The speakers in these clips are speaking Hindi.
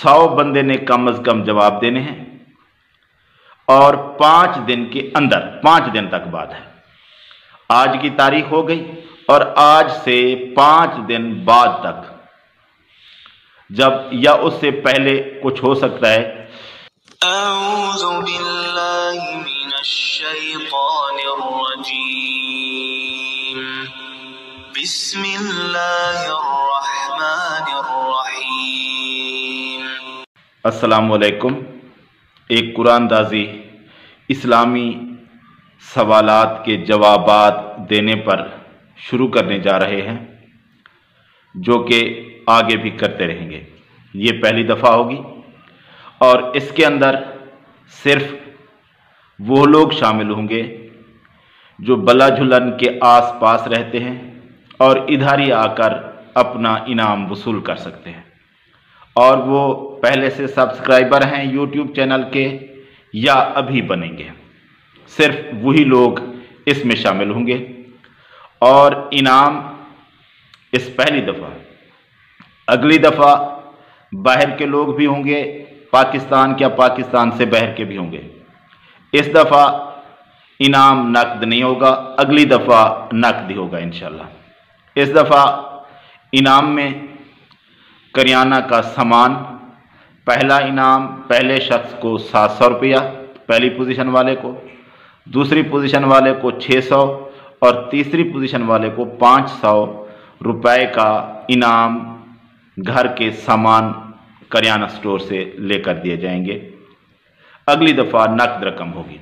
100 बंदे ने कम अज कम जवाब देने हैं और 5 दिन के अंदर, 5 दिन तक बाद है। आज की तारीख हो गई और आज से 5 दिन बाद तक, जब या उससे पहले कुछ हो सकता है। अऊज़ु बिल्लाहि मिनश शैतानिर रजीम। बिस्मिल्लाहिर रहमानिर रहीम। अस्सलामु अलैकुम। एक कुरानदाजी इस्लामी सवालात के जवाबात देने पर शुरू करने जा रहे हैं, जो कि आगे भी करते रहेंगे। ये पहली दफ़ा होगी और इसके अंदर सिर्फ वो लोग शामिल होंगे जो बला झुलन के आसपास रहते हैं और इधर ही आकर अपना इनाम वसूल कर सकते हैं, और वो पहले से सब्सक्राइबर हैं यूट्यूब चैनल के या अभी बनेंगे। सिर्फ वही लोग इसमें शामिल होंगे और इनाम इस पहली दफ़ा। अगली दफ़ा बाहर के लोग भी होंगे, पाकिस्तान क्या पाकिस्तान से बाहर के भी होंगे। इस दफ़ा इनाम नकद नहीं होगा, अगली दफ़ा नकद ही होगा इंशाल्लाह। इस दफ़ा इनाम में करियाना का सामान, पहला इनाम पहले शख्स को 700 रुपया, पहली पोजीशन वाले को, दूसरी पोजीशन वाले को 600 और तीसरी पोजीशन वाले को 500 रुपए का इनाम घर के सामान करियाना स्टोर से लेकर दिए जाएंगे। अगली दफ़ा नकद रकम होगी।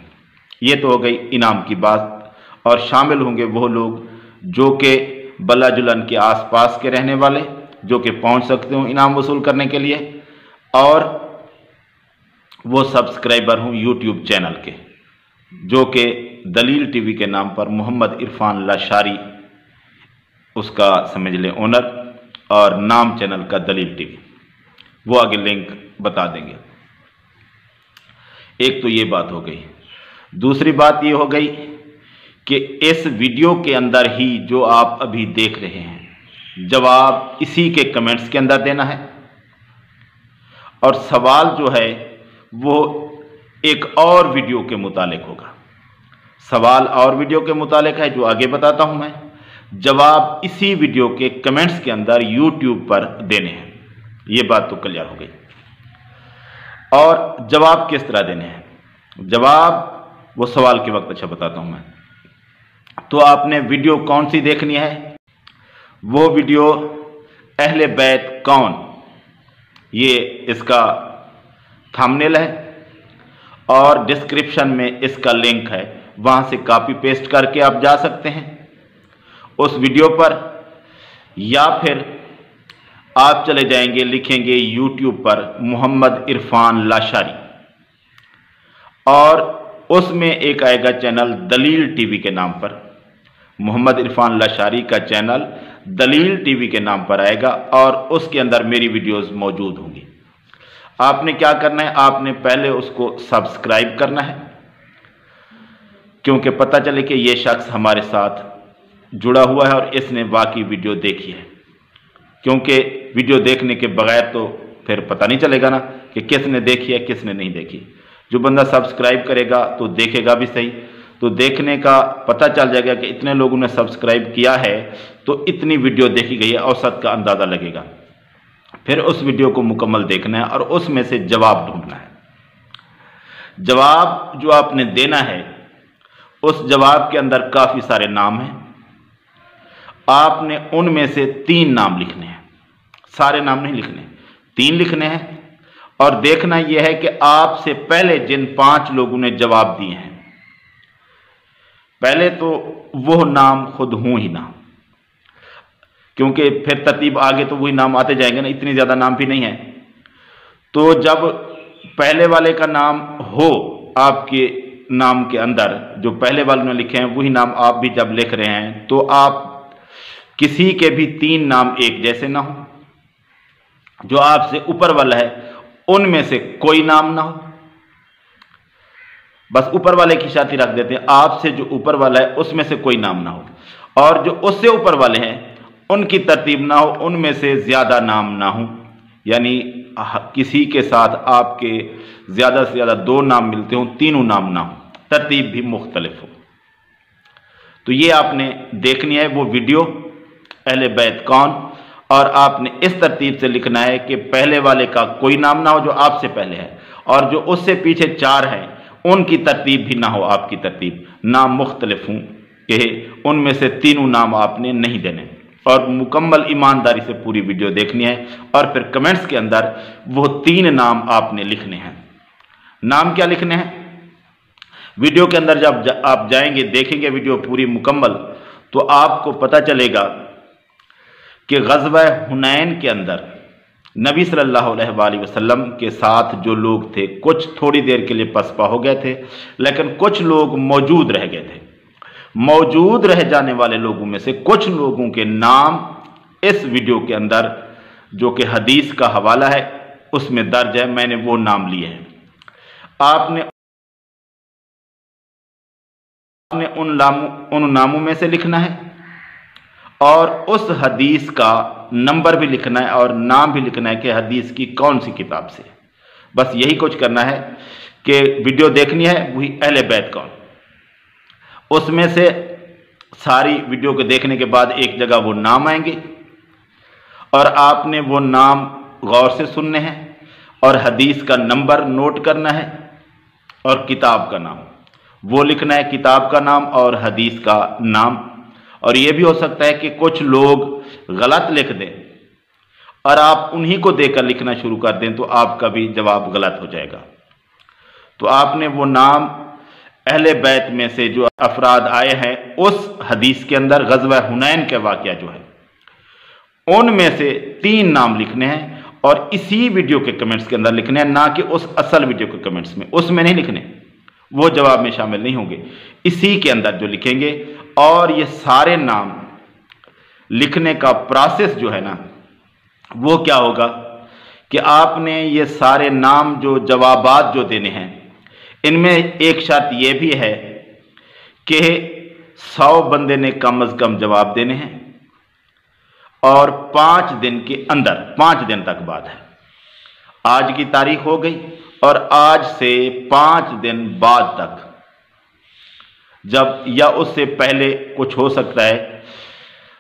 ये तो हो गई इनाम की बात। और शामिल होंगे वो लोग जो कि बला जुलन के आसपास के रहने वाले, जो कि पहुंच सकते हो इनाम वसूल करने के लिए, और वो सब्सक्राइबर हों यूट्यूब चैनल के, जो कि दलील टीवी के नाम पर मोहम्मद इरफान लाशारी उसका समझ लें ओनर, और नाम चैनल का दलील टीवी। वो आगे लिंक बता देंगे। एक तो ये बात हो गई। दूसरी बात ये हो गई कि इस वीडियो के अंदर ही जो आप अभी देख रहे हैं, जवाब इसी के कमेंट्स के अंदर देना है, और सवाल जो है वो एक और वीडियो के मुतालिक होगा। सवाल और वीडियो के मुतालिक है जो आगे बताता हूं मैं। जवाब इसी वीडियो के कमेंट्स के अंदर यूट्यूब पर देने हैं। ये बात तो क्लियर हो गई। और जवाब किस तरह देने हैं? जवाब वो सवाल के वक्त अच्छा बताता हूं मैं। तो आपने वीडियो कौन सी देखनी है? वो वीडियो अहले बैत कौन, ये इसका थंबनेल है और डिस्क्रिप्शन में इसका लिंक है, वहां से कॉपी पेस्ट करके आप जा सकते हैं उस वीडियो पर, या फिर आप चले जाएंगे, लिखेंगे यूट्यूब पर मोहम्मद इरफान लाशारी, और उसमें एक आएगा चैनल दलील टीवी के नाम पर। मोहम्मद इरफान लाशारी का चैनल दलील टीवी के नाम पर आएगा और उसके अंदर मेरी वीडियोस मौजूद होंगी। आपने क्या करना है? आपने पहले उसको सब्सक्राइब करना है, क्योंकि पता चले कि ये शख्स हमारे साथ जुड़ा हुआ है और इसने वाकई वीडियो देखी है। क्योंकि वीडियो देखने के बगैर तो फिर पता नहीं चलेगा ना कि किसने देखी है किसने नहीं देखी। जो बंदा सब्सक्राइब करेगा तो देखेगा भी सही, तो देखने का पता चल जाएगा कि इतने लोगों ने सब्सक्राइब किया है तो इतनी वीडियो देखी गई है, औसत का अंदाज़ा लगेगा। फिर उस वीडियो को मुकम्मल देखना है और उसमें से जवाब ढूंढना है। जवाब जो आपने देना है, उस जवाब के अंदर काफ़ी सारे नाम हैं। आपने उनमें से 3 नाम लिखने हैं, सारे नाम नहीं लिखने, 3 लिखने हैं। और देखना यह है कि आपसे पहले जिन 5 लोगों ने जवाब दिए हैं, पहले तो वो नाम खुद हों ही ना, क्योंकि फिर तरतीब आगे तो वही नाम आते जाएंगे ना, इतनी ज़्यादा नाम भी नहीं है। तो जब पहले वाले का नाम हो आपके नाम के अंदर, जो पहले वाले ने लिखे हैं वही नाम आप भी जब लिख रहे हैं, तो आप किसी के भी 3 नाम एक जैसे ना हो। जो आपसे ऊपर वाला है उनमें से कोई नाम ना हो, बस ऊपर वाले की शादी रख देते हैं। आपसे जो ऊपर वाला है उसमें से कोई नाम ना हो, और जो उससे ऊपर वाले हैं उनकी तरतीब ना हो, उनमें से ज्यादा नाम ना हो। यानी किसी के साथ आपके ज़्यादा से ज़्यादा 2 नाम मिलते हों, तीनों नाम ना हो, तरतीब भी मुख्तलिफ हो। तो ये आपने देखनी है वो वीडियो अहले बैत कौन, और आपने इस तरतीब से लिखना है कि पहले वाले का कोई नाम ना हो जो आपसे पहले है, और जो उससे पीछे 4 हैं उनकी तरतीब भी ना हो, आपकी तरतीब, नाम मुख्तलिफ हों कि उनमें से तीनों नाम आपने नहीं देने। और मुकम्मल ईमानदारी से पूरी वीडियो देखनी है, और फिर कमेंट्स के अंदर वो 3 नाम आपने लिखने हैं। नाम क्या लिखने हैं? वीडियो के अंदर जब आप जाएंगे, देखेंगे वीडियो पूरी मुकम्मल, तो आपको पता चलेगा कि ग़ज़वा हुनैन के अंदर नबी सल्लल्लाहु अलैहि वसल्लम के साथ जो लोग थे, कुछ थोड़ी देर के लिए पसपा हो गए थे, लेकिन कुछ लोग मौजूद रह गए थे। मौजूद रह जाने वाले लोगों में से कुछ लोगों के नाम इस वीडियो के अंदर, जो कि हदीस का हवाला है, उसमें दर्ज है। मैंने वो नाम लिए हैं। आपने उन नामों में से लिखना है, और उस हदीस का नंबर भी लिखना है और नाम भी लिखना है कि हदीस की कौन सी किताब से। बस यही कुछ करना है कि वीडियो देखनी है वही अहले बैत कौन। उसमें से सारी वीडियो को देखने के बाद एक जगह वो नाम आएंगे, और आपने वो नाम गौर से सुनने हैं, और हदीस का नंबर नोट करना है, और किताब का नाम वो लिखना है, किताब का नाम और हदीस का नाम। और ये भी हो सकता है कि कुछ लोग गलत लिख दें और आप उन्हीं को देकर लिखना शुरू कर दें, तो आपका भी जवाब गलत हो जाएगा। तो आपने वो नाम अहले बैत में से जो अफराद आए हैं उस हदीस के अंदर, ग़ज़वा हुनैन के वाक़या जो है, उनमें से 3 नाम लिखने हैं, और इसी वीडियो के कमेंट्स के अंदर लिखने हैं, ना कि उस असल वीडियो के कमेंट्स में। उसमें नहीं लिखने, वो जवाब में शामिल नहीं होंगे, इसी के अंदर जो लिखेंगे। और ये सारे नाम लिखने का प्रोसेस जो है ना, वो क्या होगा कि आपने ये सारे नाम जो जवाबात जो देने हैं, इनमें एक शर्त ये भी है कि 100 बंदे ने कम अज़ कम जवाब देने हैं, और 5 दिन के अंदर, 5 दिन तक बात है। आज की तारीख हो गई, और आज से 5 दिन बाद तक, जब या उससे पहले कुछ हो सकता है,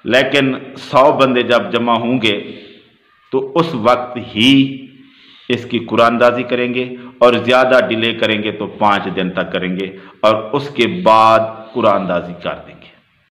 लेकिन 100 बंदे जब जमा होंगे तो उस वक्त ही इसकी कुरानदाजी करेंगे, और ज़्यादा डिले करेंगे तो 5 दिन तक करेंगे, और उसके बाद कुरानदाजी कर देंगे।